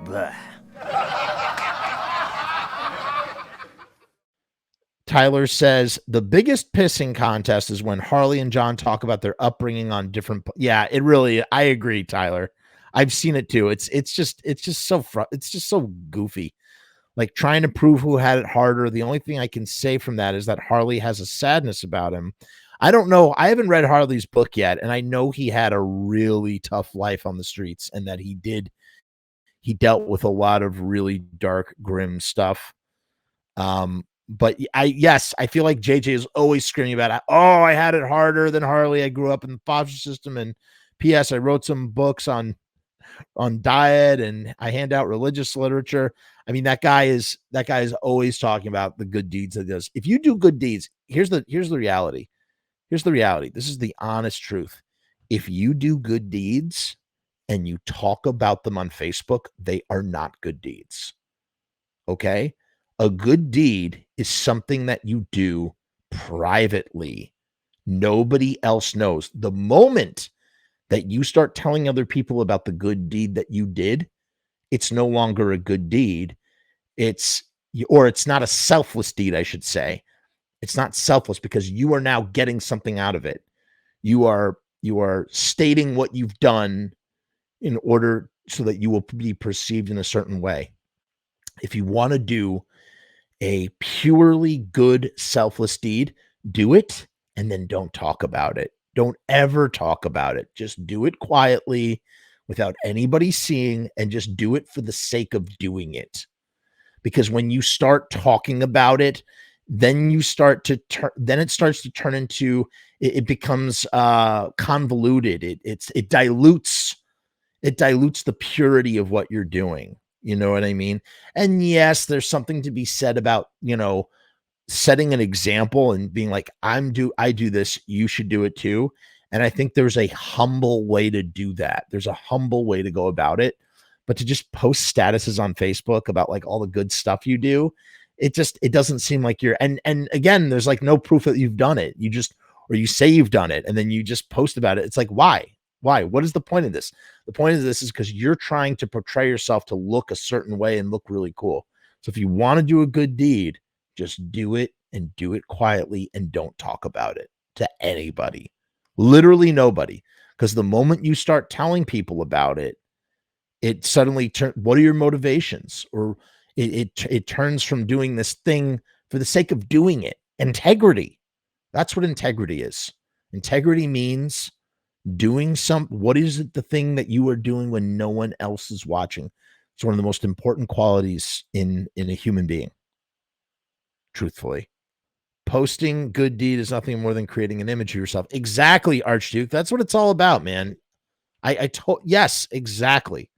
Blech. Tyler says the biggest pissing contest is when Harley and John talk about their upbringing on different. Yeah, it really. I agree, Tyler. I've seen it too. It's just so goofy. Like trying to prove who had it harder. The only thing I can say from that is that Harley has a sadness about him. I don't know. I haven't read Harley's book yet, and I know he had a really tough life on the streets, and that he dealt with a lot of really dark, grim stuff. But I feel like JJ is always screaming about, oh, I had it harder than Harley. I grew up in the foster system, and P.S. I wrote some books on diet, and I hand out religious literature. I mean, that guy is always talking about the good deeds that he does. If you do good deeds, here's the reality. Here's the reality. This is the honest truth. If you do good deeds and you talk about them on Facebook, they are not good deeds. Okay? A good deed is something that you do privately. Nobody else knows. The moment that you start telling other people about the good deed that you did, it's no longer a good deed. It's not a selfless deed, I should say. It's not selfless because you are now getting something out of it. You are stating what you've done in order so that you will be perceived in a certain way. If you want to do a purely good, selfless deed, do it and then don't talk about it. Don't ever talk about it. Just do it quietly without anybody seeing, and just do it for the sake of doing it. Because when you start talking about it, then it starts to turn into, it becomes convoluted. It dilutes the purity of what you're doing. You know what I mean? And yes, there's something to be said about, setting an example and being like, I do this, you should do it too. And I think there's a humble way to do that. There's a humble way to go about it. But to just post statuses on Facebook about like all the good stuff you do, it doesn't seem like you're, and again, there's like no proof that you've done it. Or you say you've done it and then you just post about it. It's like, why? What is the point of this? The point of this is because you're trying to portray yourself to look a certain way and look really cool. So if you want to do a good deed, just do it, and do it quietly, and don't talk about it to anybody, literally nobody. Because the moment you start telling people about it, it suddenly turns, what are your motivations? Or it turns from doing this thing for the sake of doing it. Integrity. That's what integrity is. Integrity means doing what is it, the thing that you are doing when no one else is watching? It's one of the most important qualities in a human being. Truthfully, posting good deed is nothing more than creating an image of yourself. Exactly, Archduke. That's what it's all about, man. Yes, exactly.